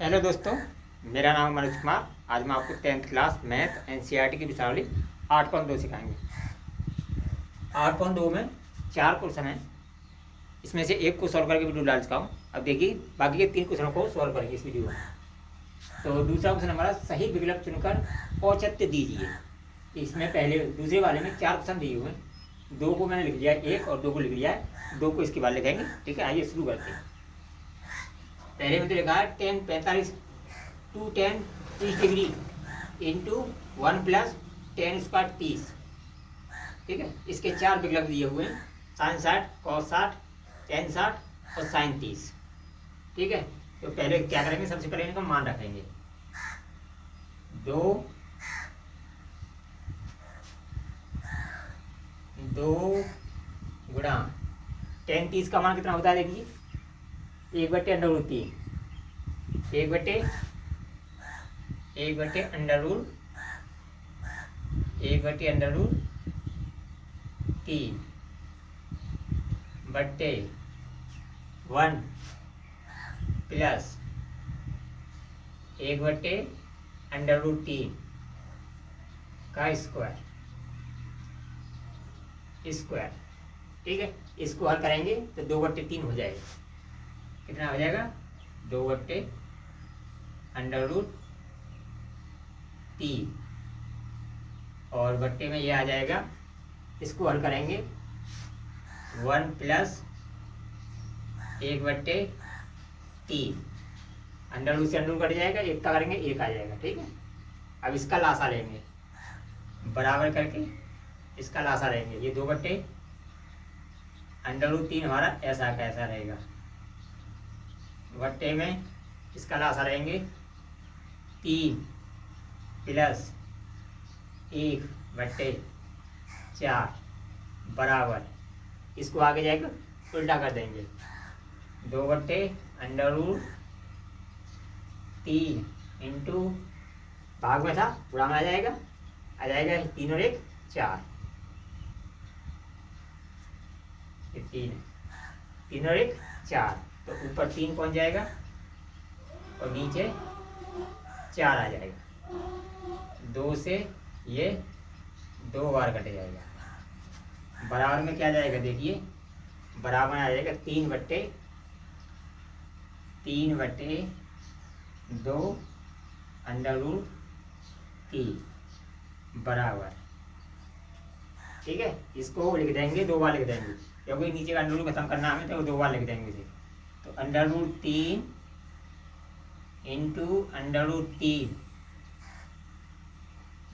Hello दोस्तों, मेरा नाम है मनोज कुमार। आज मैं आपको 10th क्लास मैथ एनसीईआरटी की विषयावली 8.2 सिखाएंगे। 8.2 में 4 क्वेश्चन हैं। इसमें से एक को सॉल्व करके वीडियो डाल चुका हूँ। अब देखिए बाकी के 3 क्वेश्चनों को सॉल्व करेंगे इस वीडियो में। तो दूसरा क्वेश्चन हमारा, सही विकल्प चुनकर औचित्य दीजिए। इसमें पहले दूसरे वाले में 4 क्वेश्चन दिए हुए हैं। 2 को मैंने लिख लिया है, 1 और 2 को लिख लिया है, 2 को इसके बाद लिखेंगे। ठीक है, आइए शुरू करते हैं। पहले में तो लिखा है 10 45 to 10 30 degree into 1 plus 10 square 30। ठीक है, इसके 4 विकल्प दिए हुए हैं, साइन 60, कॉस 60, टेन 60 और साइन 30। ठीक है, तो पहले क्या करेंगे, सबसे पहले इनका मान रखेंगे। 2 गुणा 10 30 का मान कितना होता है, देखिए 1/√3, 1/√3 बट्टे 1 प्लस 1/√3 का स्क्वायर। ठीक है, इसको हल करेंगे तो 2/3 हो जाएगा। कितना हो जाएगा, 2/√3 और बट्टे में ये आ जाएगा। इसको हल करेंगे 1 प्लस 1/3, अंडर से अंडर कट जाएगा, 1 का करेंगे 1 आ जाएगा। ठीक है, अब इसका लासा लेंगे, बराबर करके इसका लासा लेंगे। ये 2/√3 हमारा ऐसा का ऐसा रहेगा, बट्टे में इसका लासा लेंगे 3 प्लस 1/4 बराबर, इसको आगे जाएगा उल्टा कर देंगे। 2/√3 इंटू भाग में था, गुणा में आ जाएगा 3 और 1 4, 3 और 1 4, तो ऊपर 3 पहुंच जाएगा और नीचे 4 आ जाएगा। 2 से ये 2 बार कट जाएगा, बराबर में क्या जाएगा, देखिए बराबर आ जाएगा 3/2 बराबर। ठीक है, इसको लिख देंगे, 2 बार लिख देंगे, क्योंकि नीचे का अंडर रूट खत्म करना हमें, तो 2 बार लिख देंगे इसे। तो √3 इंटू √3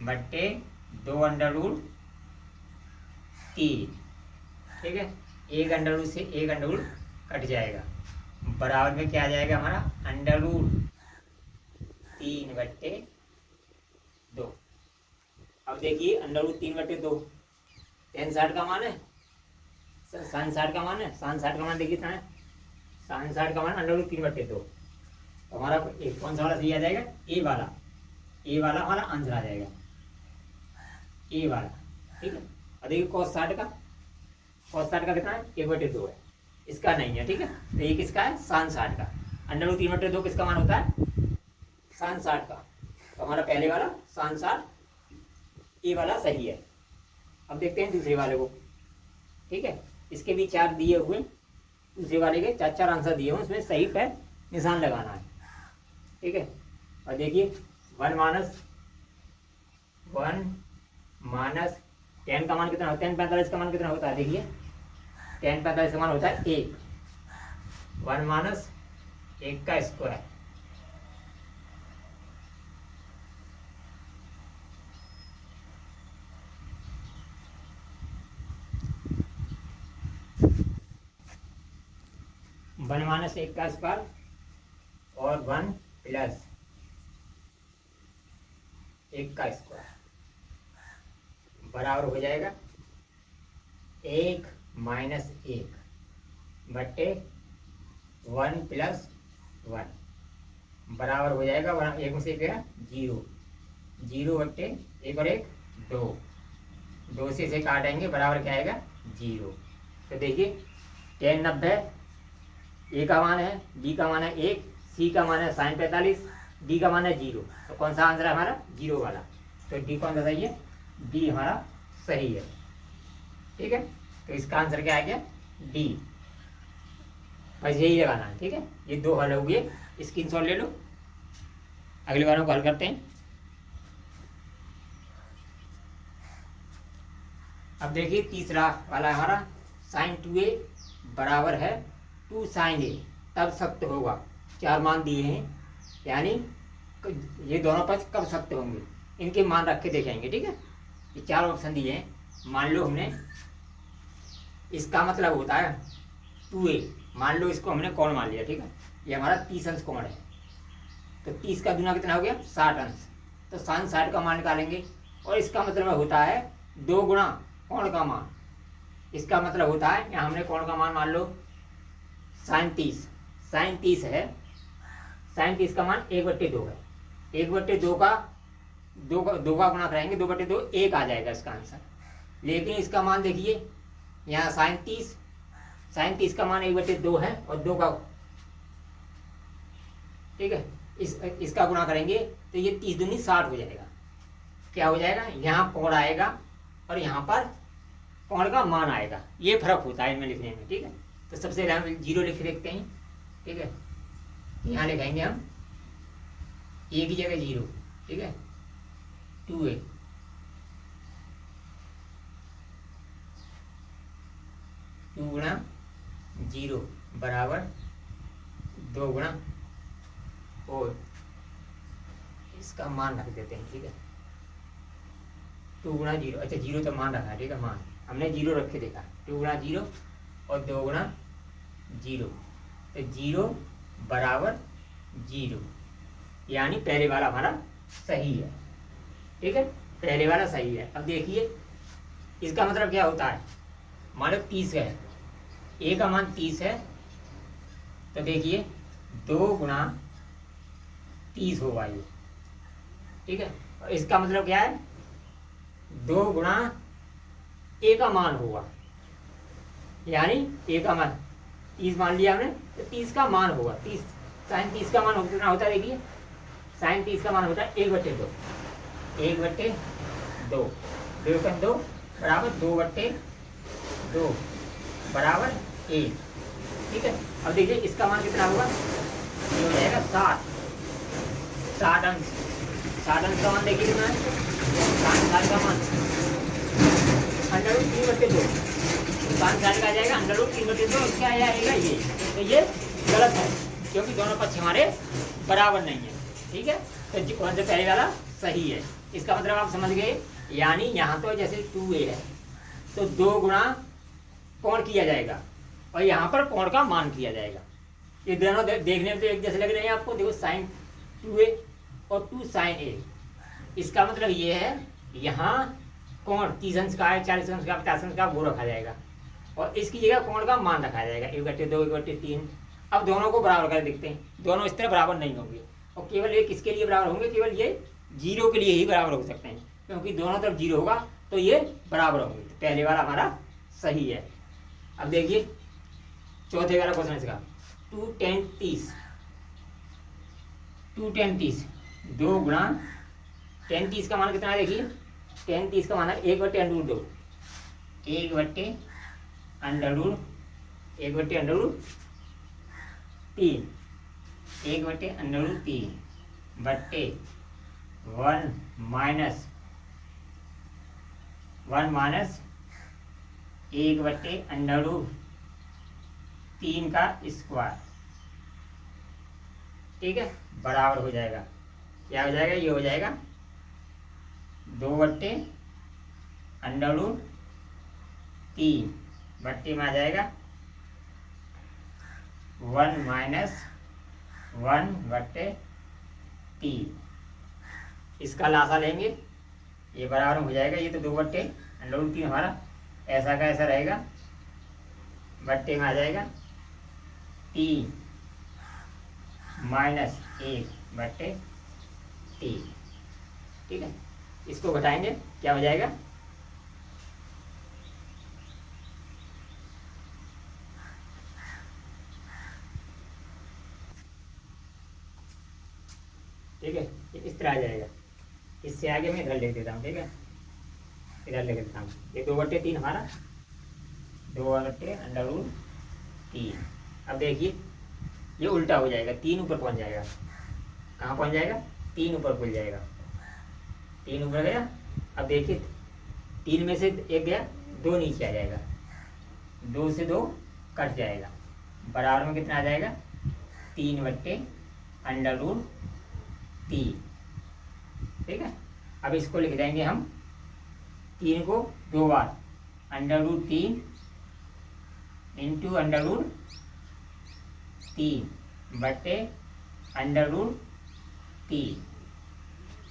बट्टे 2/√3। ठीक है, एक अंडर रूट से एक अंडर रूट कट जाएगा, बराबर में क्या आ जाएगा हमारा, √3/2। अब देखिए √3/2 टेन 60 का मान है, साइन 60 का मान है, साइन 60 का मान देखिए कितना है, साइन 60 का मान √3/2। तो हमारा एक कौन सा वाला सही आ जाएगा, ए वाला हमारा आंसर आ जाएगा, ए वाला। ठीक है, और देखिए cos 60 का कितना है, 1/2 है, इसका नहीं है। ठीक है, तो ये किसका है, साइन 60 का। √3/2 किसका मान होता है, साइन 60 का। तो हमारा पहले वाला साइन 60 ए वाला सही है। अब देखते हैं दूसरे वाले को। ठीक है, इसके भी 4 दिए हुए, दूसरे वाले के 4 आंसर दिए हुए, उसमें सही पे निशान लगाना है। ठीक है, और देखिए 1 माइनस 10 का मान कितना होता है, 45 का मान कितना होता है, देखिए 45 का मान होता है 1, 1 माइनस 1 का स्क्वायर। वन माइनस 1 का स्क्वायर और 1 प्लस 1 का स्क्वायर बराबर हो जाएगा 1 माइनस 1 बट्टे 1 प्लस 1 बराबर हो जाएगा 1 में से गया 0, 0/1 और 1 2, 2 से इसे काटेंगे, बराबर क्या आएगा 0। तो देखिए 10 90 ए का मान है, बी का मान है 1, सी का मान है साइन 45, डी का मान है 0। तो कौन सा आंसर है हमारा? 0 वाला। तो डी कौन सा सही है? डी हमारा सही है। ठीक है, तो इसका आंसर क्या आ गया? डी। बस यही लगाना है। ठीक है, ये 2 हल हो गए, स्क्रीनशॉट ले लो। अगले वालों को हल करते हैं। अब देखिए तीसरा वाला हमारा साइन 2a बराबर है 2 साइन a तब सत्य होगा। 4 मान दिए हैं, यानी ये दोनों पक्ष कब सत्य होंगे, इनके मान रख के देखेंगे। ठीक है, ये 4 ऑप्शन दिए हैं। मान लो हमने, इसका मतलब होता है 2a, मान लो इसको हमने कोण मान लिया। ठीक है, ये हमारा 30 अंश कोण है। तो 30 का दूना कितना हो गया? 60 अंश। तो साइन 60 का मान निकालेंगे, और इसका मतलब होता है 2 गुणा कोण का मान। इसका मतलब होता है, यहाँ हमने कोण का मान मान लो साइन 30, साइन 30 है, साइन 30 का मान 1/2 है। 1/2 का 2 का गुणा कराएंगे, 2/2 1 आ जाएगा इसका आंसर। लेकिन इसका मान देखिए, यहाँ साइन 30 का मान 1/2 है, और 2 का, ठीक है, इसका गुणा करेंगे तो ये 30 दूनी 60 हो जाएगा। क्या हो जाएगा? यहाँ कोण आएगा और यहाँ पर कोण का मान आएगा। ये फर्क होता है इनमें लिखने में। ठीक है, तो सबसे पहले हम 0 लिख देखते हैं। ठीक है, यहाँ लिखेंगे हम a की जगह 0। ठीक है, 2a 2 गुणा 0 बराबर 2 गुणा, और इसका मान रख देते हैं। ठीक है, 2 गुणा 0, अच्छा 0 तो मान रखा है। ठीक है, मान हमने 0 रख के देखा, 2 गुणा 0 और 2 गुणा 0, तो 0 बराबर 0, यानी पहले वाला हमारा सही है। ठीक है, पहले वाला सही है। अब देखिए इसका मतलब क्या होता है, मान लो 30 है, a का मान 30 है, तो देखिए 2 गुणा 30 होगा ये। ठीक है, और इसका मतलब क्या है? 2 गुणा a का मान होगा, यानी a का मान 30 मान लिया हमने, तो 30 का मान होगा 30। साइन 30 का मान कितना होता है? देखिए साइन 30 का मान होता है 1/2, 1/2, 2 बराबर 2/2 बराबर 1। ठीक है, अब देखिए इसका मान कितना होगा? ये हो जाएगा 60 अंश। 60 अंश का मान देखिए कितना है? 60 का मान √3/2, 60 का आ जाएगा √3/2। क्या आएगा? ये तो ये गलत है, क्योंकि दोनों पक्ष हमारे बराबर नहीं है। ठीक है, तो कौन सा पहले वाला सही है। इसका मतलब आप समझ गए, यानी यहाँ तो जैसे 2a है, तो 2 गुणा कोण किया जाएगा, और यहाँ पर कोण का मान किया जाएगा। ये दोनों देखने में तो एक जैसे लग रहे हैं आपको। देखो साइन 2a और 2 साइन a, इसका मतलब ये है यहाँ कोण 30 अंश का है, 40 अंश का, 50 अंश का, वो रखा जाएगा, और इसकी जगह कोण का मान रखा जाएगा 1/2, 1/3। अब दोनों को बराबर कर देखते हैं, दोनों इस तरह बराबर नहीं होंगे, और केवल ये किसके लिए बराबर होंगे? केवल ये 0 के लिए ही बराबर हो सकते हैं, क्योंकि दोनों तरफ 0 होगा तो ये बराबर होंगे। तो पहले वाला हमारा सही है। अब देखिए चौथे वाला क्वेश्चन इसका 2 tan 30, 2 tan 30, 2 गुणा tan 30 का मान कितना है? देखिए tan 30 का मान है 1/√2, 1/√3, 1/√3 बट्टे 1 माइनस 1/√3 का स्क्वायर। ठीक है, बराबर हो जाएगा, क्या हो जाएगा? ये हो जाएगा 2/√3 बट्टे में आ जाएगा 1 माइनस 1/3। इसका लासा लेंगे, ये बराबर हो जाएगा, ये तो 2/√3 हमारा ऐसा का ऐसा रहेगा, बट्टे में आ जाएगा 3 माइनस 1/3। ठीक है, इसको घटाएंगे, क्या हो जाएगा? ठीक है, ये इस तरह आ जाएगा। इससे आगे मैं इधर लिख देता हूँ, ठीक है, इधर लिख देता हूँ। ये 2/3 हमारा 2/√3। अब देखिए ये उल्टा हो जाएगा, 3 ऊपर पहुँच जाएगा। कहाँ पहुँच जाएगा? 3 ऊपर पहुँच जाएगा। 3 ऊपर गया। अब देखिए 3 में से एक गया, 2 नीचे आ जाएगा, 2 से 2 कट जाएगा, बराबर में कितना आ जाएगा? 3/√3। ठीक है, अब इसको लिख देंगे हम 3 को 2 बार, √3 इंटू √3 बटे √3।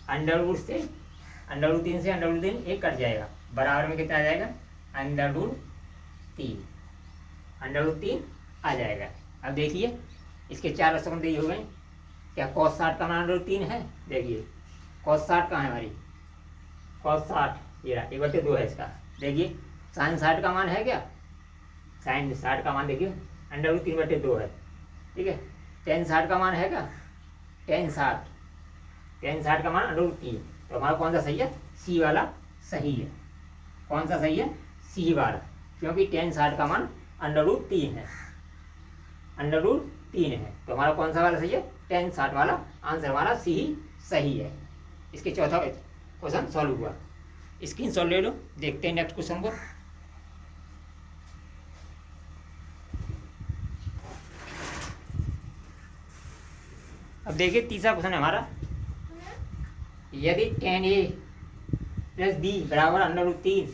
√3 से √3 एक कट जाएगा, बराबर में कितना आ जाएगा? √3। √3 आ जाएगा। अब देखिए इसके 4 रसबंदी हो गए। क्या cos 60 का मान √3 है? देखिए cos 60 कहाँ है हमारी? cos 60 ये रहा, 1/2 है इसका। देखिए sin 60 का मान है क्या? sin 60 का मान देखिए √3/2 है। ठीक है, tan 60 का मान है क्या? tan 60 का मान √3। तो हमारा कौन सा सही है? सी वाला सही है। कौन सा सही है? सी वाला, क्योंकि tan 60 का मान √3 है, √3 है। तो हमारा कौन सा वाला सही है? tan 60 वाला। आंसर हमारा सी ही सही है। इसके चौथा क्वेश्चन सॉल्व हुआ। स्क्रीन शॉट ले लो, देखते हैं नेक्स्ट क्वेश्चन को। अब देखिए तीसरा क्वेश्चन है हमारा, यदि tan a प्लस बी बराबर √3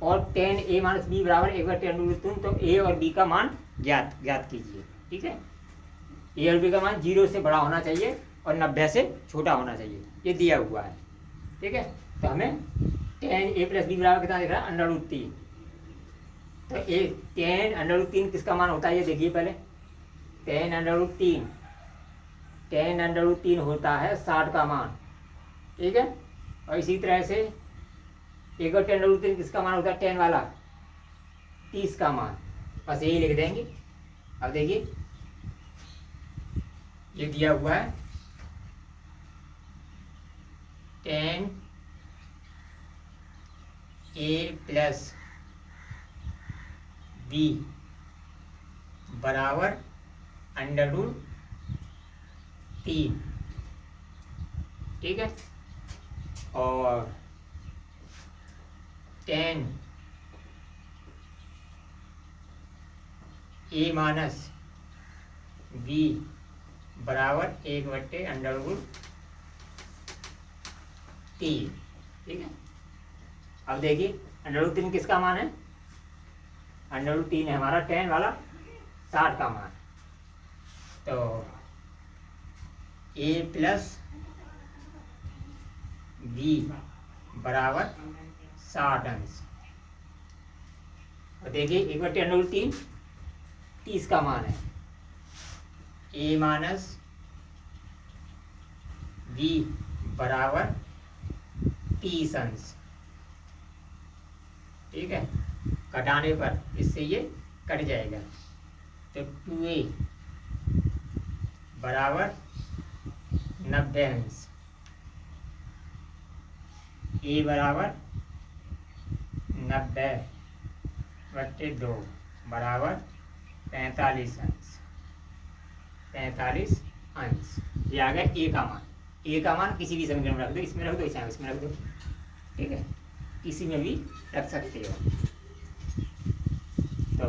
और tan a माइनस बी बराबर 1/√3, तो a और b का मान ज्ञात कीजिए। ठीक है, a और b का मान 0 से बड़ा होना चाहिए और 90 से छोटा होना चाहिए, ये दिया हुआ है। ठीक है, तो हमें tan a प्लस बी बराबर कितना दिख रहा है? √3। तो tan √3 किसका मान होता है ये देखिए पहले। tan √3 होता है 60 का मान। ठीक है, और इसी तरह से 1/√3 किसका मान होता है? tan वाला 30 का मान। बस यही लिख देंगे। अब देखिए ये दिया हुआ है, tan a प्लस बी बराबर √3। ठीक है, और tan a माइनस बी बराबर 1/√3। ठीक है, अब देखिए √3 किसका मान है? √3 है हमारा tan वाला 60 का मान। तो a प्लस बी बराबर 60 अंश। और देखिए 1/√3 30 का मान है, a माइनस बी बराबर 30 अंश। ठीक है, घटाने पर इससे ये कट जाएगा, तो 2a बराबर 90 अंश, a बराबर 90/2 बराबर 45 अंश। 45 अंश, ये आ गया a का मान। a का मान किसी भी समीकरण में रख दो, इसमें रख दो, इसमें रख दो। ठीक है, किसी में भी रख सकते हो। तो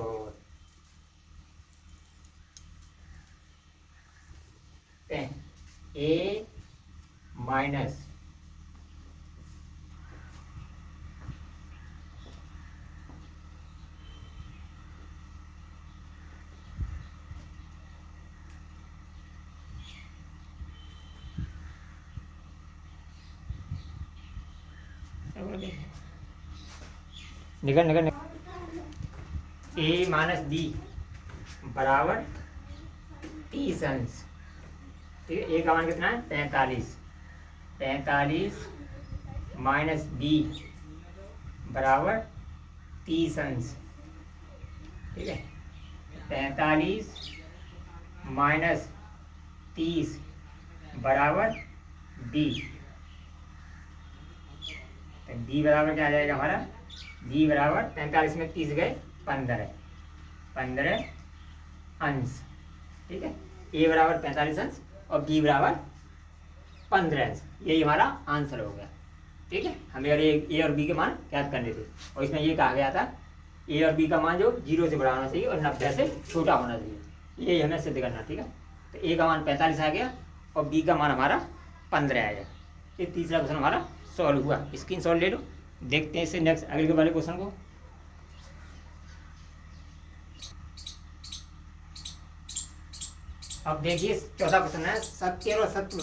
a माइनस निकल a माइनस बी बराबर 30 अंश। ठीक है, a का मान कितना है? 45 माइनस बी बराबर 30 अंश। ठीक है, 45 माइनस 30 बराबर डी, तो डी बराबर क्या आ जाएगा हमारा, डी बराबर 45 में 30 गए 15, 15 अंश, ठीक है। ए बराबर 45 अंश और बी बराबर 15 अंश, यही हमारा आंसर हो गया, ठीक है। हमें अगर ए और बी के मान ज्ञात करने थे और इसमें ये कहा गया था ए और बी का मान जो 0 से बड़ा होना चाहिए और 90 से छोटा होना चाहिए, यही हमें सिद्ध करना, ठीक है। तो ए का मान 45 आ गया और बी का मान हमारा 15 आ गया। ये तीसरा क्वेश्चन हमारा सॉल्व हुआ, स्क्रीन शॉट ले लो। देखते हैं इससे नेक्स्ट अगले वाले क्वेश्चन को। अब देखिए चौथा क्वेश्चन है, सत्य और असत्य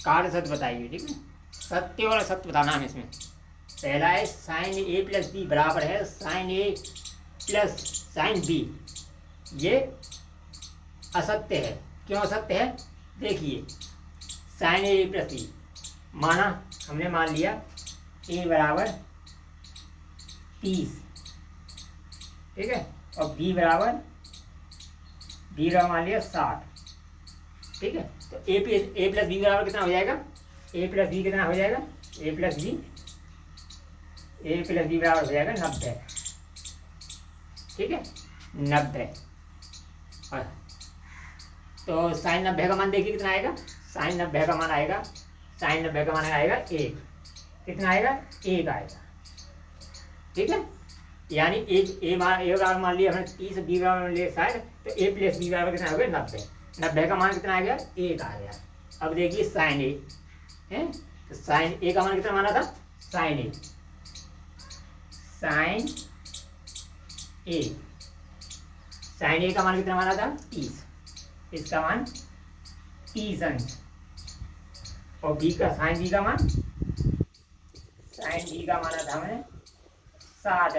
कार्य सत्य बताइए, ठीक है। सत्य और असत्य बताना है इसमें। पहला है साइन ए प्लस बी बराबर है साइन ए प्लस साइन बी, ये असत्य है। क्यों असत्य है, देखिए साइन ए प्लस बी माना, हमने मान लिया ए बराबर 30, ठीक है, और बी बराबर मान लिया 60, ठीक है। तो ए प्लस बी बराबर कितना हो जाएगा, ए प्लस बी कितना हो जाएगा, ए प्लस बी बराबर हो जाएगा 90, ठीक है, 90। और तो साइन 90 का मान देखिए कितना आएगा, साइन 90 का मान आएगा, साइन 90 का मान आएगा 1, कितना आएगा 1 आएगा, ठीक है। यानी ए बराबर मान लिया हमने 30, बी बराबर मान लिया 60, तो ए प्लस बी बराबर कितना हो गया 90, 90 का मान कितना आ गया 1 आ गया। अब देखिए साइन ए है, तो साइन ए का मान कितना माना था, साइन ए का मान कितना माना था 30, इसका मान 30 अंश, और बी का साइन बी का मान माना था हमने 60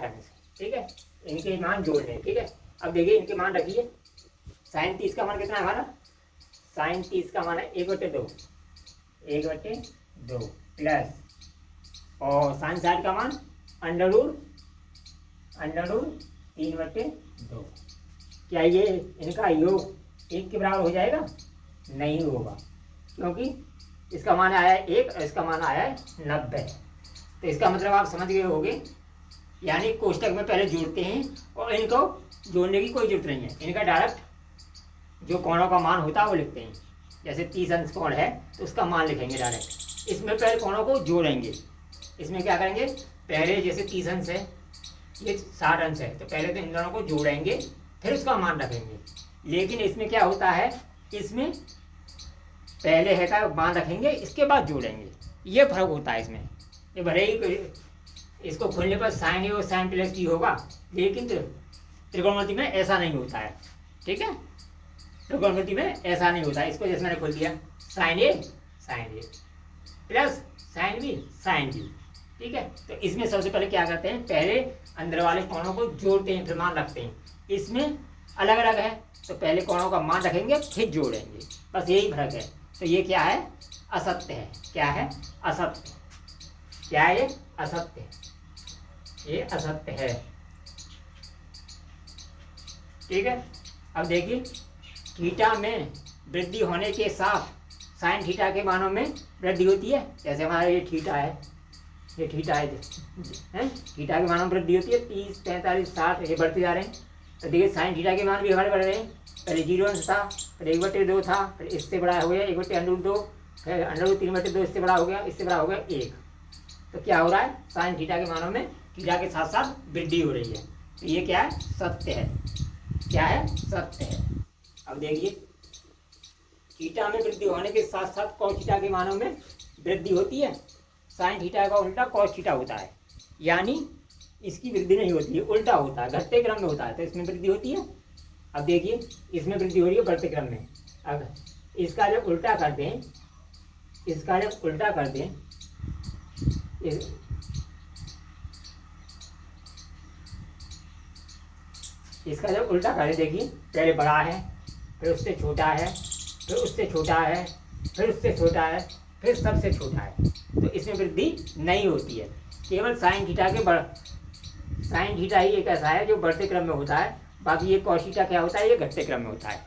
अंश, ठीक है। इनके मान जोड़ने, ठीक है। अब देखिए इनके मान रखिए, साइन 30 का मान कितना है हमारा, साइन 30 का मान है 1/2 प्लस, और साइन 60 का मान अंडर रूट 3/2। क्या ये इनका योग 1 के बराबर हो जाएगा, नहीं होगा, क्योंकि इसका मान आया है 1 और इसका मान आया है 90। तो इसका मतलब आप समझ गए होंगे, यानी कोष्टक में पहले जोड़ते हैं और इनको जोड़ने की कोई जरूरत नहीं है, इनका डायरेक्ट जो कोणों का मान होता है वो लिखते हैं। जैसे 30 अंश कोण है तो उसका मान लिखेंगे डायरेक्ट, इसमें पहले कोणों को जोड़ेंगे। इसमें क्या करेंगे, पहले जैसे 30 अंश है, ये 60 अंश है, तो पहले तो इन दोनों को जोड़ेंगे फिर उसका मान रखेंगे। लेकिन इसमें क्या होता है, इसमें पहले है का मान रखेंगे इसके बाद जोड़ेंगे, ये फर्क होता है इसमें। ये भले ही इसको खोलने पर साइन ए और साइन प्लस बी होगा, लेकिन त्रिकोणमिति में ऐसा नहीं होता है, ठीक है। त्रिकोणमिति में ऐसा नहीं होता है। इसको जैसे मैंने खोल दिया, साइन ए प्लस साइन बी, ठीक है। तो इसमें सबसे पहले क्या करते हैं, पहले अंदर वाले कोणों को जोड़ते हैं फिर मान रखते हैं। इसमें अलग अलग है, तो पहले कोणों का मान रखेंगे फिर जोड़ेंगे, बस यही फर्क है। तो ये क्या है, असत्य है। क्या है, असत्य। क्या है ये, असत्य। ये असत्य है, ठीक है। अब देखिए थीटा में वृद्धि होने के साथ साइन थीटा के मानों में वृद्धि होती है। जैसे हमारा ये थीटा है, ये थीटा है, थीटा के मानों में वृद्धि होती है, 30, 45, 60 ये बढ़ते जा रहे हैं। तो देखिए साइन थीटा के मान भी हमारे बढ़ रहे हैं। पहले 0 अंश था, फिर 1/2 था, फिर इससे बड़ा हो गया 1/√2, फिर √3/2, इससे बड़ा हो गया, इससे बड़ा हो गया 1। तो क्या हो रहा है, साइन थीटा के मानों में थीटा के साथ साथ वृद्धि हो रही है। तो ये क्या है, सत्य है। क्या है, सत्य है। अब देखिए थीटा में वृद्धि होने के साथ साथ कॉस थीटा के मानों में वृद्धि होती है। साइन थीटा का उल्टा कॉस थीटा होता है, यानी इसकी वृद्धि नहीं होती है, उल्टा होता है, घटते क्रम में होता है, तो इसमें वृद्धि होती है। अब देखिए इसमें वृद्धि हो रही है बढ़ते क्रम में। अब इसका जब उल्टा कर दें, इसका जब उल्टा कर दें, इसका जब उल्टा करें, देखिए पहले बड़ा है, फिर उससे छोटा है, फिर उससे छोटा है, फिर उससे छोटा है, फिर सबसे छोटा है, तो इसमें वृद्धि नहीं होती है। केवल साइन थीटा के साइन थीटा ही एक ऐसा है जो बढ़ते क्रम में होता है, बाकी ये कॉस थीटा क्या होता है, ये घटते क्रम में होता है।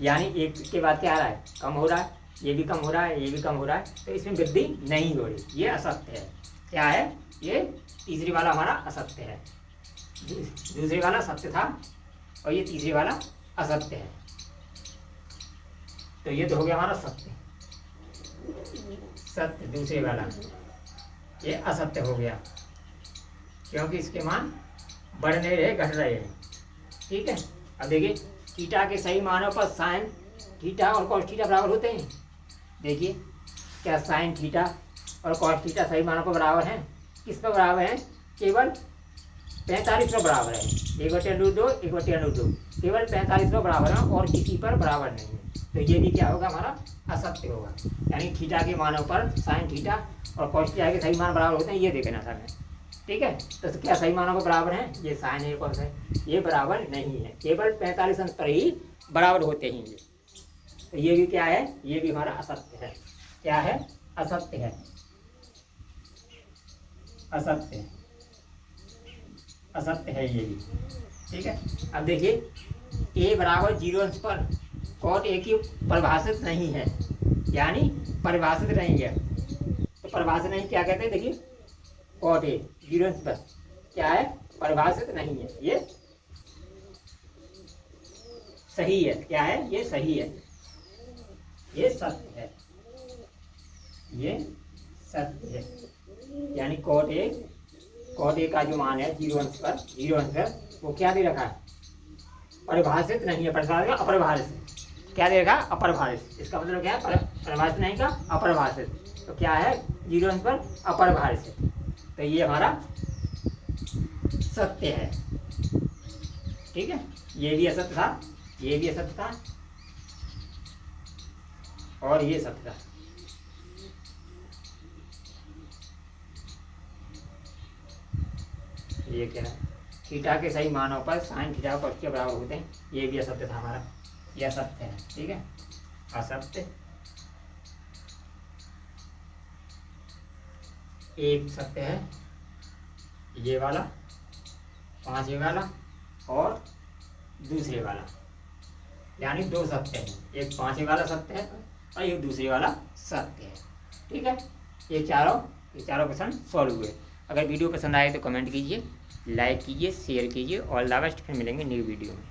यानी एक के बाद क्या आ रहा है, कम हो रहा है, ये भी कम हो रहा है, ये भी कम हो रहा है, तो इसमें वृद्धि नहीं हो रही, ये असत्य है। क्या है? ये तीसरी वाला हमारा असत्य है। दूसरे वाला सत्य था और ये तीसरे वाला असत्य है। तो ये तो हो गया हमारा सत्य, सत्य दूसरे वाला, ये असत्य हो गया क्योंकि इसके मान बढ़ नहीं रहे, घट रहे हैं। ठीक है। अब देखिए थीटा के सही मानों पर साइन थीटा और कॉस थीटा बराबर होते हैं। देखिए क्या साइन थीटा और कॉस थीटा सही मानों पर बराबर हैं? किस पर बराबर हैं? केवल 45 पर बराबर है। 1/√2 1/√2 केवल 45 पर बराबर है और किसी पर बराबर नहीं है। तो ये भी क्या होगा? हमारा असत्य होगा। यानी थीटा के मानों पर साइन थीटा और कॉस थीटा के सही मान बराबर होते हैं, ये देखना था हमें। ठीक है। तो क्या सही मानों पर बराबर हैं? ये साइन है, कॉस है, ये बराबर नहीं है, केवल 45 अंश पर ही बराबर होते हैं ये। तो ये भी क्या है? ये भी हमारा असत्य है। क्या है? असत्य है, असत्य, असत्य है ये भी। ठीक है। अब देखिए a बराबर 0 अंश पर कॉट ए की परिभाषित नहीं है, यानी परिभाषित नहीं है। तो परिभाषित नहीं क्या कहते हैं? देखिए कॉट ए 0 अंश पर क्या है? परिभाषित नहीं है, ये सही है। क्या है? ये सही है, ये सत्य है, ये सत्य है। यानी कॉट ए का जो मान है 0 अंश पर वो क्या दे रखा है? परिभाषित नहीं है, परिभाषित अपरिभाषित। क्या दे रखा? अपरिभाषित। इसका मतलब क्या है? परिभाषित नहीं का अपरिभाषित। तो क्या है? 0 अंश पर अपरिभाषित। तो ये हमारा सत्य है। ठीक है। ये भी असत्य था, ये भी असत्य था और ये सत्य था। ये क्या है? थीटा के सही मानों पर साइन थीटा और कॉस के बराबर होते हैं, ये भी असत्य था हमारा, ये असत्य है। ठीक है। असत्य, एक सत्य है ये वाला, पांचवे वाला और दूसरे वाला, यानी दो सत्य है। एक पांचवे वाला सत्य है और एक दूसरे वाला सत्य है। ठीक है। ये चारों क्वेश्चन सॉल्व हुए। अगर वीडियो पसंद आए तो कमेंट कीजिए, लाइक कीजिए, शेयर कीजिए। All the best. फिर मिलेंगे न्यू वीडियो में।